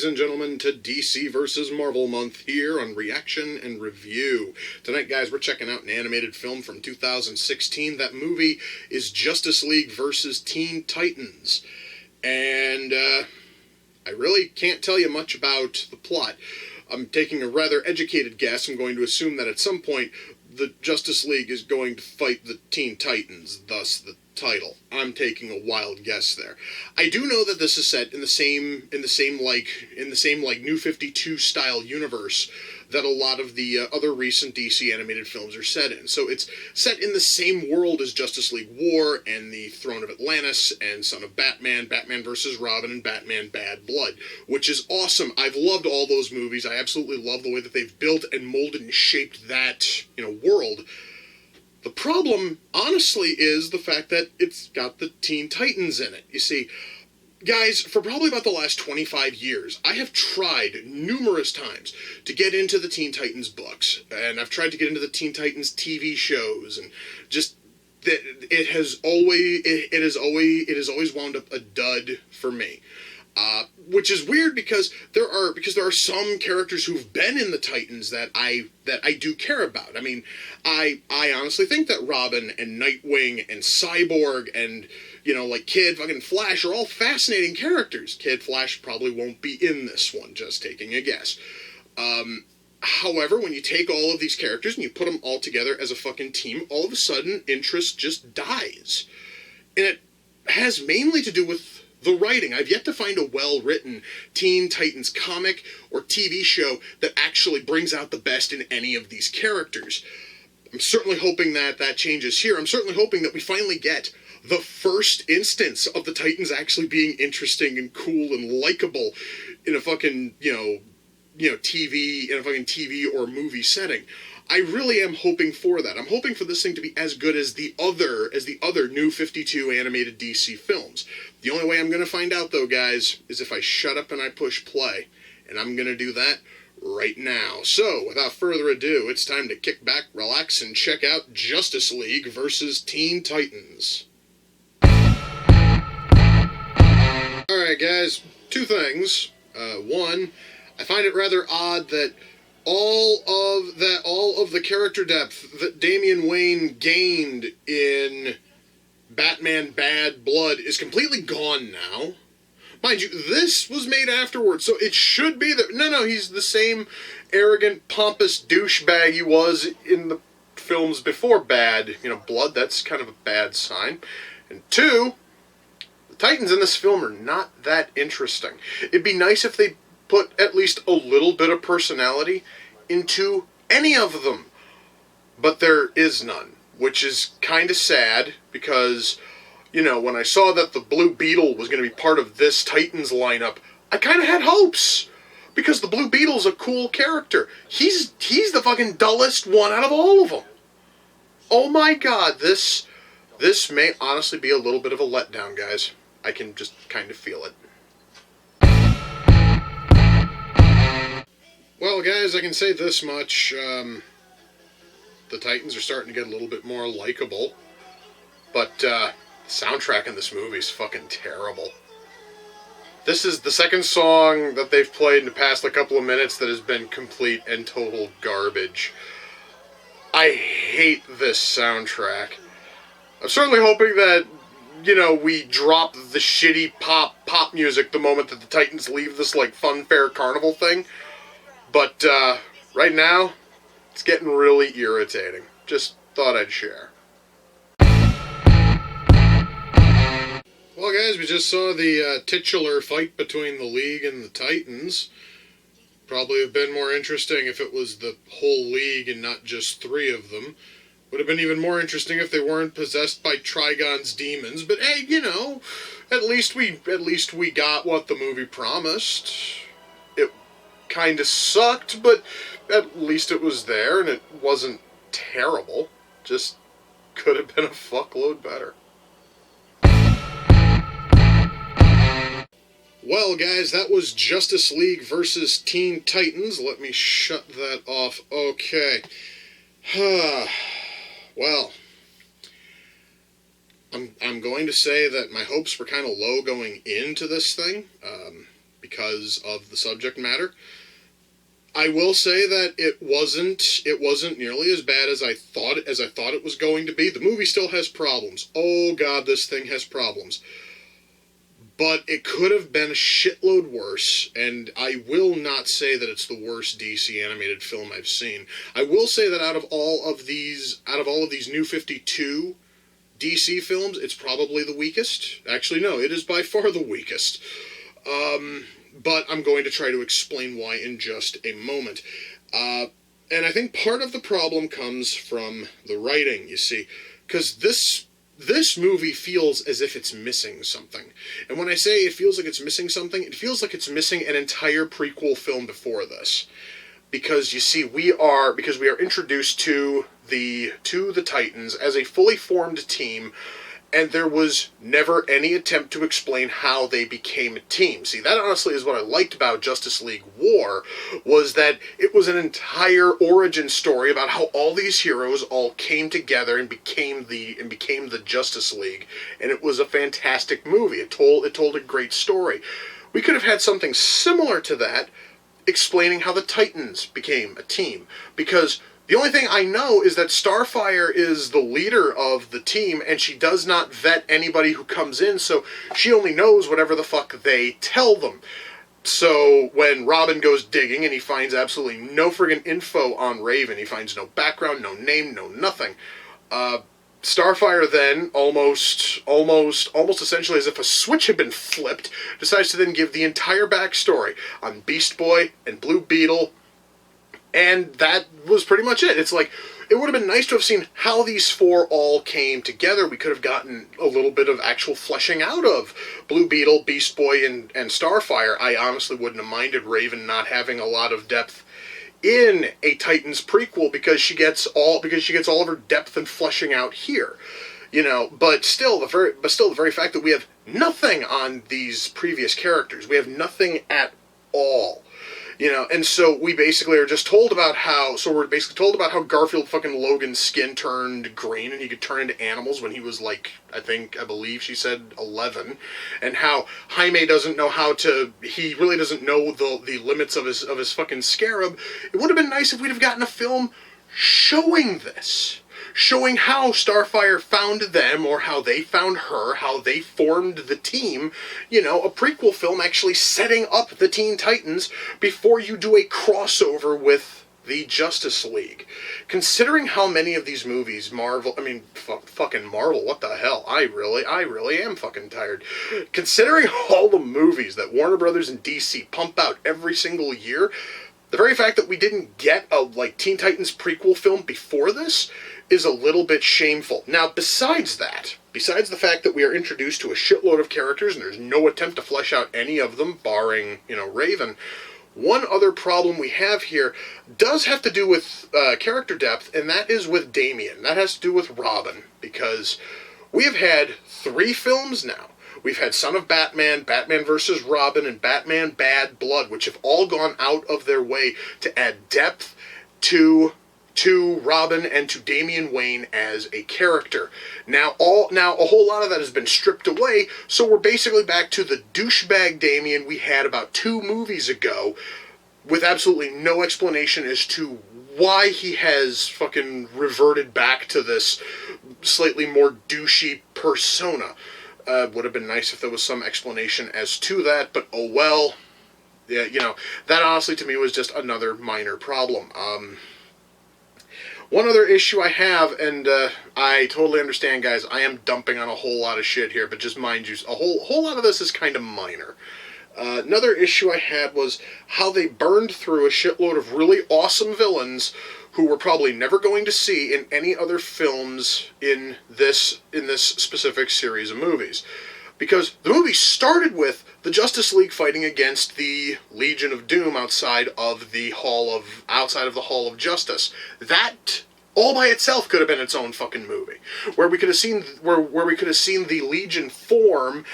ladies and gentlemen, to DC vs. Marvel month here on Reaction and Review. Tonight, guys, we're checking out an animated film from 2016. That movie is Justice League vs. Teen Titans. And, I really can't tell you much about the plot. I'm taking a rather educated guess. I'm going to assume that at some point, the Justice League is going to fight the Teen Titans, thus the title. I'm taking a wild guess there. I do know that this is set in the same New 52 style universe that a lot of the other recent DC animated films are set in. So it's set in the same world as Justice League War and the Throne of Atlantis and Son of Batman, Batman vs. Robin, and Batman Bad Blood, which is awesome. I've loved all those movies. I absolutely love the way that they've built and molded and shaped that, world. The problem, honestly, is the fact that it's got the Teen Titans in it. You see, guys, for probably about the last 25 years, I have tried numerous times to get into the Teen Titans books, and I've tried to get into the Teen Titans TV shows, and just that it has always wound up a dud for me. Which is weird because there are some characters who've been in the Titans that I do care about. I mean, I honestly think that Robin and Nightwing and Cyborg and, like Kid fucking Flash are all fascinating characters. Kid Flash probably won't be in this one, just taking a guess. However, when you take all of these characters and you put them all together as a fucking team, all of a sudden interest just dies. And it has mainly to do with the writing. I've yet to find a well-written Teen Titans comic or TV show that actually brings out the best in any of these characters. I'm certainly hoping that that changes here. I'm certainly hoping that we finally get the first instance of the Titans actually being interesting and cool and likable in a fucking, TV or movie setting. I really am hoping for that. I'm hoping for this thing to be as good as the other New 52 animated DC films. The only way I'm going to find out, though, guys, is if I shut up and I push play. And I'm going to do that right now. So, without further ado, it's time to kick back, relax, and check out Justice League vs. Teen Titans. Alright, guys, two things. One, I find it rather odd that all of the character depth that Damian Wayne gained in Batman Bad Blood is completely gone now. Mind you, this was made afterwards, so it should be that... No, he's the same arrogant, pompous douchebag he was in the films before Bad. Blood, that's kind of a bad sign. And two, the Titans in this film are not that interesting. It'd be nice if they put at least a little bit of personality into any of them. But there is none, which is kind of sad because, when I saw that the Blue Beetle was going to be part of this Titans lineup, I kind of had hopes. Because the Blue Beetle's a cool character. He's the fucking dullest one out of all of them. Oh my god, this may honestly be a little bit of a letdown, guys. I can just kind of feel it. Well, guys, I can say this much. The Titans are starting to get a little bit more likable. But, the soundtrack in this movie is fucking terrible. This is the second song that they've played in the past couple of minutes that has been complete and total garbage. I hate this soundtrack. I'm certainly hoping that, we drop the shitty pop music the moment that the Titans leave this, funfair carnival thing. But, right now, it's getting really irritating. Just thought I'd share. Well, guys, we just saw the titular fight between the League and the Titans. Probably have been more interesting if it was the whole League and not just three of them. Would have been even more interesting if they weren't possessed by Trigon's demons. But hey, at least we got what the movie promised. It kind of sucked, but at least it was there, and it wasn't terrible. Just could have been a fuckload better. Well, guys, that was Justice League vs. Teen Titans. Let me shut that off. Okay. Well, I'm going to say that my hopes were kind of low going into this thing. because of the subject matter. I will say that it wasn't nearly as bad as I thought it was going to be. The movie still has problems. Oh god, this thing has problems. But it could have been a shitload worse, and I will not say that it's the worst DC animated film I've seen. I will say that out of all of these New 52 DC films, it's probably the weakest. Actually, no, it is by far the weakest. But I'm going to try to explain why in just a moment. And I think part of the problem comes from the writing, you see, because this movie feels as if it's missing something. And when I say it feels like it's missing something, it feels like it's missing an entire prequel film before this. Because, you see, we are introduced to the Titans as a fully formed team, and there was never any attempt to explain how they became a team. See, that honestly is what I liked about Justice League War, was that it was an entire origin story about how all these heroes all came together and became the Justice League. And it was a fantastic movie. It told a great story. We could have had something similar to that, explaining how the Titans became a team. Because the only thing I know is that Starfire is the leader of the team, and she does not vet anybody who comes in, so she only knows whatever the fuck they tell them. So when Robin goes digging and he finds absolutely no friggin' info on Raven, he finds no background, no name, no nothing. Starfire then, almost essentially as if a switch had been flipped, decides to then give the entire backstory on Beast Boy and Blue Beetle. And that was pretty much it. It's like, it would have been nice to have seen how these four all came together. We could have gotten a little bit of actual fleshing out of Blue Beetle, Beast Boy, and Starfire. I honestly wouldn't have minded Raven not having a lot of depth in a Titans prequel because she gets all of her depth and fleshing out here. You know, but still the very fact that we have nothing on these previous characters. We have nothing at all. You know, and so we basically are just told about how, Garfield fucking Logan's skin turned green and he could turn into animals when he was like, I believe she said 11, and how Jaime doesn't know he really doesn't know the limits of his fucking scarab. It would have been nice if we'd have gotten a film showing this. Showing how Starfire found them, or how they found her, how they formed the team. You know, a prequel film actually setting up the Teen Titans before you do a crossover with the Justice League. Considering how many of these movies fucking Marvel, what the hell? I really am fucking tired. Considering all the movies that Warner Brothers and DC pump out every single year, the very fact that we didn't get a, Teen Titans prequel film before this is a little bit shameful. Now, besides the fact that we are introduced to a shitload of characters and there's no attempt to flesh out any of them, barring, Raven, one other problem we have here does have to do with character depth, and that is with Damian. That has to do with Robin, because we have had 3 films now. We've had Son of Batman, Batman vs. Robin, and Batman Bad Blood, which have all gone out of their way to add depth to Robin and to Damian Wayne as a character. Now a whole lot of that has been stripped away, so we're basically back to the douchebag Damian we had about 2 movies ago, with absolutely no explanation as to why he has fucking reverted back to this slightly more douchey persona. Would have been nice if there was some explanation as to that, but oh well. Yeah, that honestly to me was just another minor problem. One other issue I have, and I totally understand, guys, I am dumping on a whole lot of shit here, but just mind you, a whole lot of this is kind of minor. Another issue I had was how they burned through a shitload of really awesome villains who we're probably never going to see in any other films in this specific series of movies. Because the movie started with the Justice League fighting against the Legion of Doom outside of the Hall of Justice. That all by itself could have been its own fucking movie, where we could have seen the Legion form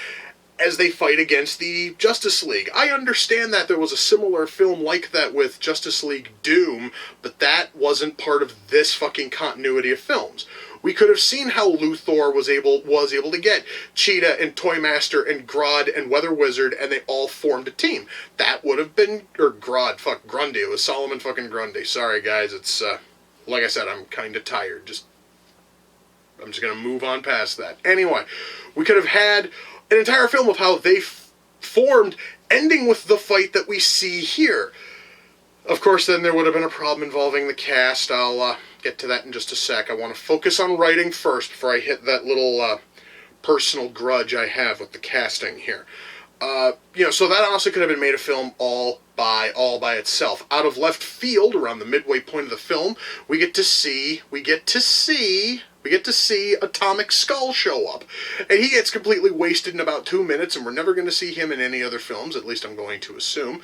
as they fight against the Justice League. I understand that there was a similar film like that with Justice League Doom, but that wasn't part of this fucking continuity of films. We could have seen how Luthor was able to get Cheetah and Toymaster and Grodd and Weather Wizard, and they all formed a team. That would have been, or Grundy. It was Solomon fucking Grundy. Sorry guys, it's like I said, I'm kind of tired. I'm just gonna move on past that. Anyway, we could have had an entire film of how they formed, ending with the fight that we see here. Of course, then there would have been a problem involving the cast. I'll get to that in just a sec. I want to focus on writing first before I hit that little personal grudge I have with the casting here. So that honestly could have been made a film all by itself. Out of left field, around the midway point of the film, we get to see Atomic Skull show up. And he gets completely wasted in about 2 minutes, and we're never going to see him in any other films, at least I'm going to assume.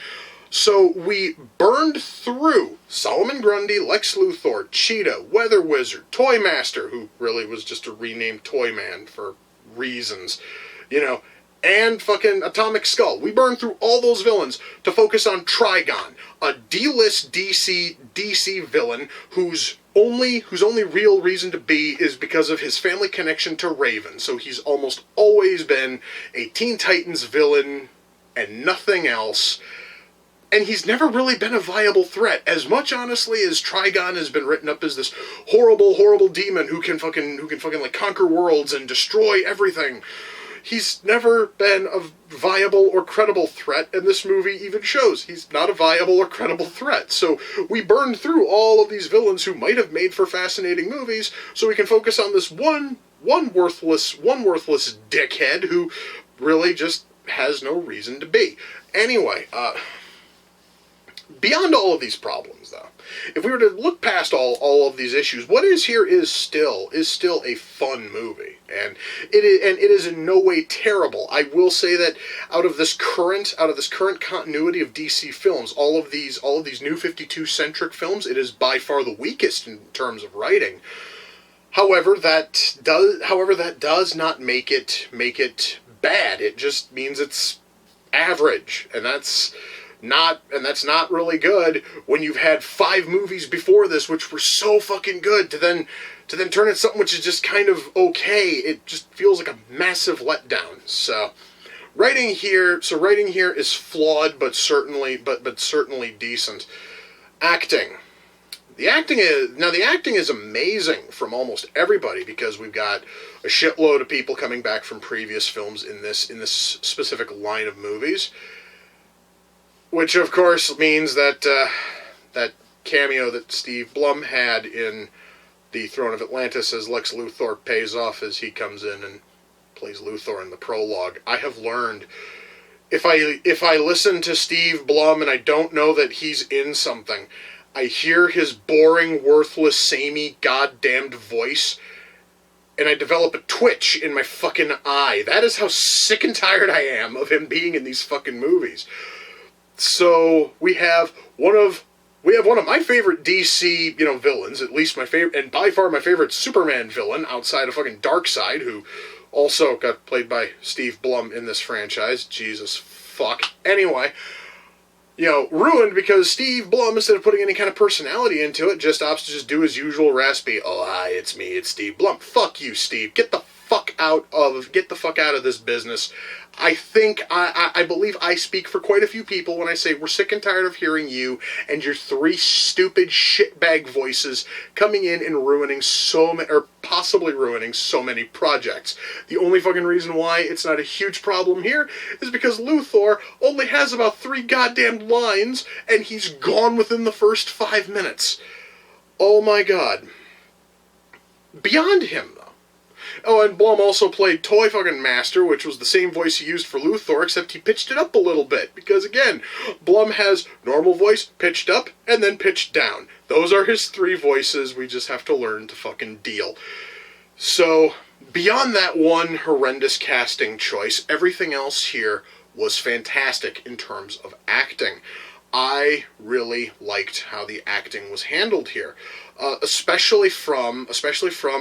So we burned through Solomon Grundy, Lex Luthor, Cheetah, Weather Wizard, Toymaster, who really was just a renamed Toyman for reasons, and fucking Atomic Skull. We burned through all those villains to focus on Trigon, a D-list DC villain whose only real reason to be is because of his family connection to Raven. So he's almost always been a Teen Titans villain and nothing else. And he's never really been a viable threat. As much, honestly, as Trigon has been written up as this horrible, horrible demon who can fucking like conquer worlds and destroy everything, he's never been a viable or credible threat, and this movie even shows he's not a viable or credible threat. So we burned through all of these villains who might have made for fascinating movies, so we can focus on this one worthless dickhead who really just has no reason to be. Anyway, beyond all of these problems, though, if we were to look past all of these issues, what is here is still a fun movie, and it is in no way terrible. I will say that out of this current continuity of DC films, all of these New 52 centric films, it is by far the weakest in terms of writing. However, that does not make it bad. It just means it's average, and that's not really good when you've had 5 movies before this which were so fucking good to then turn into something which is just kind of okay. It just feels like a massive letdown. So writing here is flawed, but certainly decent. Acting. The acting is amazing from almost everybody, because we've got a shitload of people coming back from previous films in this specific line of movies. Which, of course, means that that cameo that Steve Blum had in The Throne of Atlantis as Lex Luthor pays off as he comes in and plays Luthor in the prologue. I have learned, if I listen to Steve Blum and I don't know that he's in something, I hear his boring, worthless, samey, goddamned voice, and I develop a twitch in my fucking eye. That is how sick and tired I am of him being in these fucking movies. So we have one of my favorite DC, villains, at least my favorite, and by far my favorite Superman villain outside of fucking Darkseid, who also got played by Steve Blum in this franchise. Jesus fuck. Anyway, ruined because Steve Blum, instead of putting any kind of personality into it, just opts to just do his usual raspy, "Oh, hi, it's me, it's Steve Blum." Fuck you, Steve. Get the fuck out of this business. I believe I speak for quite a few people when I say we're sick and tired of hearing you and your 3 stupid shitbag voices coming in and possibly ruining so many projects. The only fucking reason why it's not a huge problem here is because Luthor only has about 3 goddamn lines, and he's gone within the first 5 minutes. Oh my god. Beyond him, though. Oh, and Blum also played Toy fucking Master, which was the same voice he used for Luthor, except he pitched it up a little bit. Because, again, Blum has normal voice, pitched up, and then pitched down. Those are his 3 voices. We just have to learn to fucking deal. So, beyond that one horrendous casting choice, everything else here was fantastic in terms of acting. I really liked how the acting was handled here. Especially from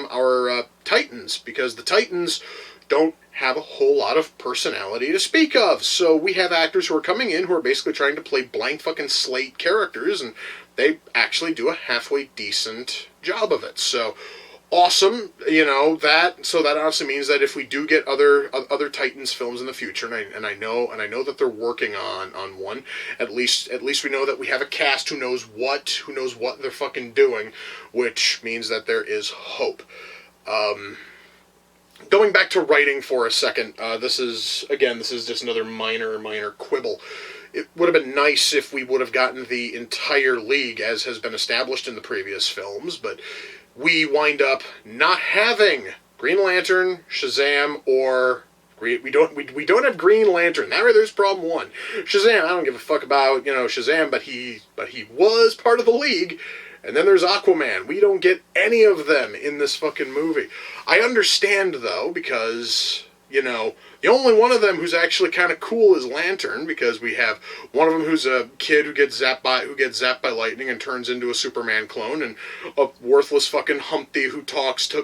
our Titans, because the Titans, don't have a whole lot of personality to speak of. So we have actors who are coming in who are basically trying to play blank fucking slate characters, and they actually do a halfway decent job of it. So awesome, so that honestly means that if we do get other Titans films in the future, and I know that they're working on one, at least we know that we have a cast who knows what they're fucking doing, which means that there is hope. Going back to writing for a second, this is just another minor quibble. It would have been nice if we would have gotten the entire League as has been established in the previous films, but we wind up not having Green Lantern, Shazam, or we don't have Green Lantern. There's problem one. Shazam, I don't give a fuck about Shazam, but he was part of the League. And then there's Aquaman. We don't get any of them in this fucking movie. I understand though, because the only one of them who's actually kind of cool is Lantern, because we have one of them who's a kid who gets zapped by lightning and turns into a Superman clone, and a worthless fucking Humpty who talks to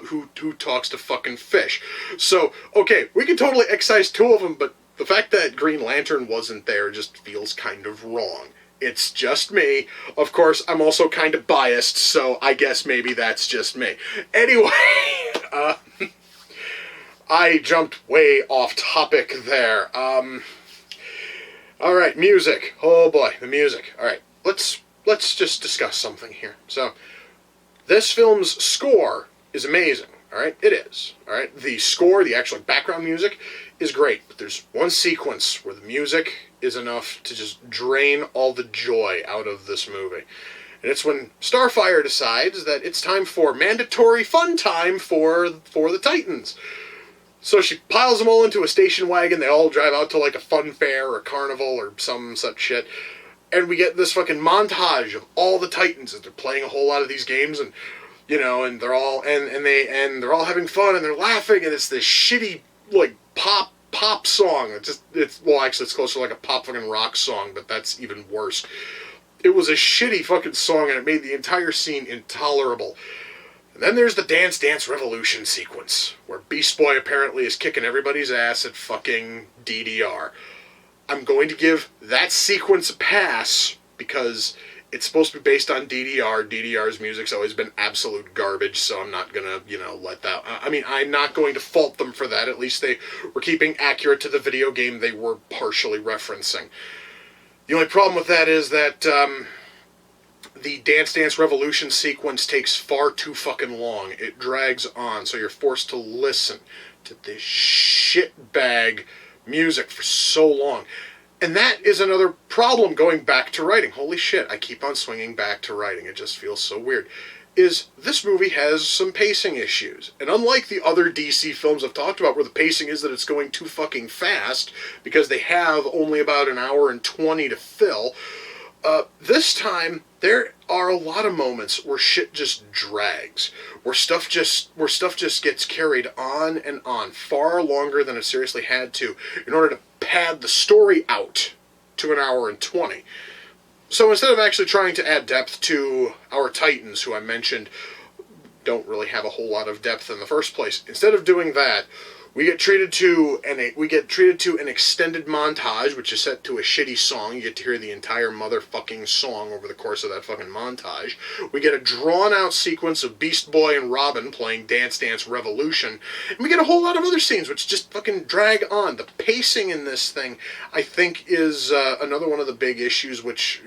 fucking fish. So okay, we can totally excise two of them, but the fact that Green Lantern wasn't there just feels kind of wrong. It's just me. Of course, I'm also kind of biased, so I guess maybe that's just me. Anyway, I jumped way off topic there. Alright, music. Oh boy, the music. Alright, let's just discuss something here. So, this film's score is amazing. Alright, it is. Alright, the score, the actual background music, is great. But there's one sequence where the music is enough to just drain all the joy out of this movie. And it's when Starfire decides that it's time for mandatory fun time for the Titans. So she piles them all into a station wagon. They all drive out to like a fun fair or a carnival or some such shit. And we get this fucking montage of all the Titans as they're playing a whole lot of these games, and and they're all they're all having fun and they're laughing, and it's this shitty like pop song. It's closer to like a pop fucking rock song, but that's even worse. It was a shitty fucking song, and it made the entire scene intolerable. And then there's the Dance Dance Revolution sequence, where Beast Boy apparently is kicking everybody's ass at fucking DDR. I'm going to give that sequence a pass, because it's supposed to be based on DDR. DDR's music's always been absolute garbage, so I'm not gonna, let that... I'm not going to fault them for that. At least they were keeping accurate to the video game they were partially referencing. The only problem with that is that, the Dance Dance Revolution sequence takes far too fucking long. It drags on, so you're forced to listen to this shitbag music for so long. And that is another problem going back to writing. Holy shit, I keep on swinging back to writing. It just feels so weird. Is this movie has some pacing issues. And unlike the other DC films I've talked about where the pacing is that it's going too fucking fast because they have only about an hour and 20 to fill, this time there are a lot of moments where shit just drags, where stuff just gets carried on and on far longer than it seriously had to in order to pad the story out to an hour and 20. So instead of actually trying to add depth to our Titans, who I mentioned don't really have a whole lot of depth in the first place, instead of doing that, we get treated to an extended montage, which is set to a shitty song. You get to hear the entire motherfucking song over the course of that fucking montage. We get a drawn-out sequence of Beast Boy and Robin playing Dance Dance Revolution. And we get a whole lot of other scenes which just fucking drag on. The pacing in this thing, I think, is another one of the big issues which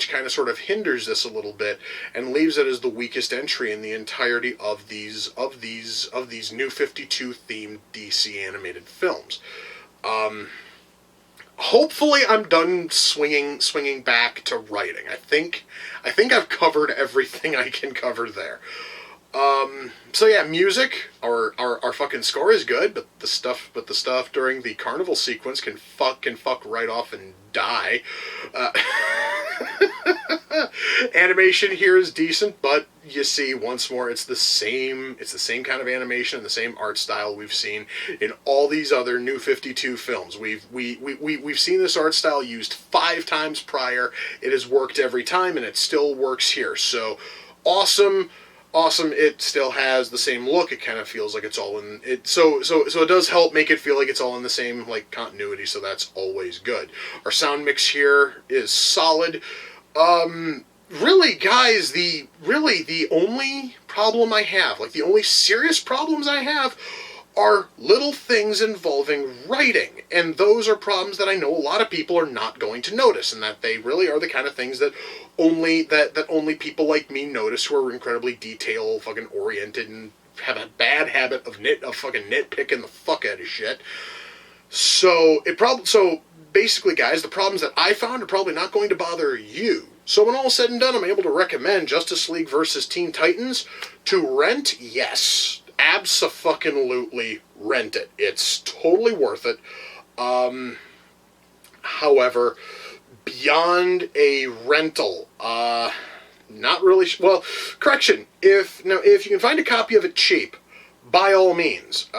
kind of sort of hinders this a little bit and leaves it as the weakest entry in the entirety of these New 52 themed DC animated films. Hopefully I'm done swinging back to writing. I think I've covered everything I can cover there. So yeah, music, our fucking score is good, but the stuff during the carnival sequence can fuck right off and die. Animation here is decent, but you see, once more, it's the same kind of animation and the same art style we've seen in all these other New 52 films. We've seen this art style used 5 times prior. It has worked every time, and it still works here. So, awesome. awesome. It still has the same look. It kind of feels like it's all in it. So it does help make it feel like it's all in the same like continuity. So that's always good. Our sound mix here is solid. Really, guys, the only problem I have, like the only serious problems I have, are little things involving writing, and those are problems that I know a lot of people are not going to notice, and that they really are the kind of things that only people like me notice, who are incredibly detail fucking oriented and have a bad habit of fucking nitpicking the fuck out of shit. So basically, guys, the problems that I found are probably not going to bother you. So when all is said and done, I'm able to recommend Justice League versus Teen Titans to rent. Yes, abso-fucking-lutely rent it. It's totally worth it. However, beyond a rental, not really. Well, correction. If you can find a copy of it cheap, by all means,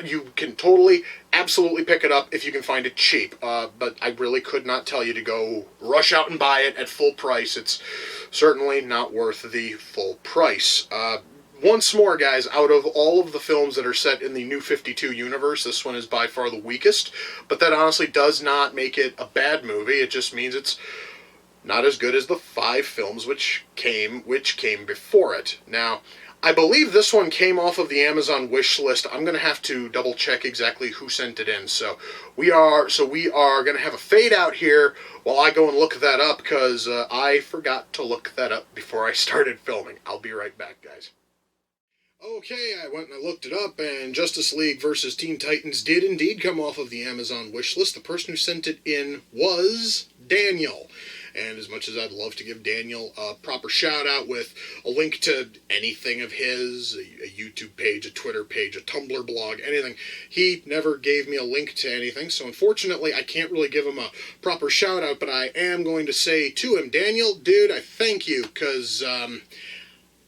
you can totally, absolutely pick it up if you can find it cheap. But I really could not tell you to go rush out and buy it at full price. It's certainly not worth the full price. Once more, guys, out of all of the films that are set in the New 52 universe, this one is by far the weakest. But that honestly does not make it a bad movie. It just means it's not as good as the 5 films which came before it. Now, I believe this one came off of the Amazon wish list. I'm going to have to double check exactly who sent it in. So we are going to have a fade out here while I go and look that up, because I forgot to look that up before I started filming. I'll be right back, guys. Okay, I went and I looked it up, and Justice League versus Teen Titans did indeed come off of the Amazon wish list. The person who sent it in was Daniel. And as much as I'd love to give Daniel a proper shout-out with a link to anything of his, a YouTube page, a Twitter page, a Tumblr blog, anything, he never gave me a link to anything. So unfortunately, I can't really give him a proper shout-out, but I am going to say to him, Daniel, dude, I thank you, because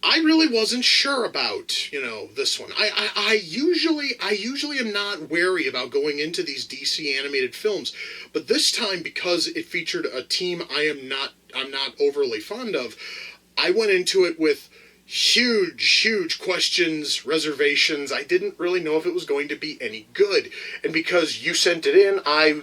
I really wasn't sure about, this one. I usually am not wary about going into these DC animated films, but this time, because it featured a team I'm not overly fond of, I went into it with huge questions, reservations. I didn't really know if it was going to be any good. And because you sent it in, I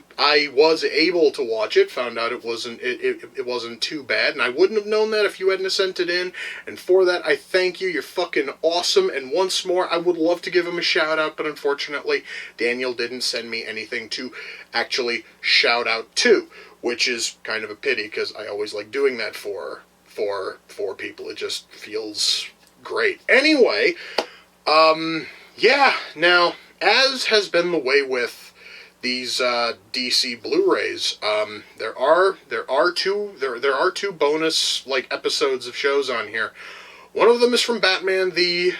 was able to watch it, found out it wasn't too bad, and I wouldn't have known that if you hadn't sent it in. And for that, I thank you. You're fucking awesome. And once more, I would love to give him a shout out, but unfortunately, Daniel didn't send me anything to actually shout out to, which is kind of a pity, because I always like doing that for people. It just feels great. Anyway, yeah, now, as has been the way with these DC Blu-rays, there are two bonus like episodes of shows on here. One of them is from Batman the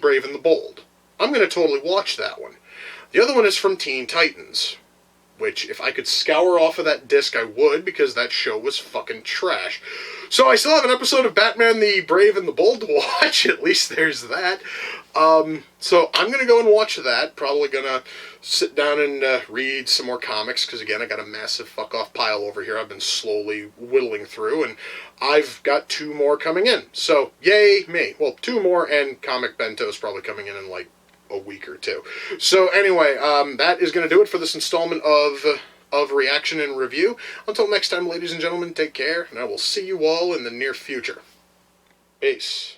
Brave and the Bold. I'm going to totally watch that one. The other one is from Teen Titans, which, if I could scour off of that disc, I would, because that show was fucking trash. So I still have an episode of Batman the Brave and the Bold to watch. At least there's that. So I'm going to go and watch that. Probably going to sit down and read some more comics, because, again, I got a massive fuck-off pile over here I've been slowly whittling through, and I've got 2 more coming in. So, yay me. Well, 2 more, and Comic Bento's probably coming in like a week or 2. So anyway, that is going to do it for this installment of Reaction and Review. Until next time, ladies and gentlemen, take care, and I will see you all in the near future. Peace.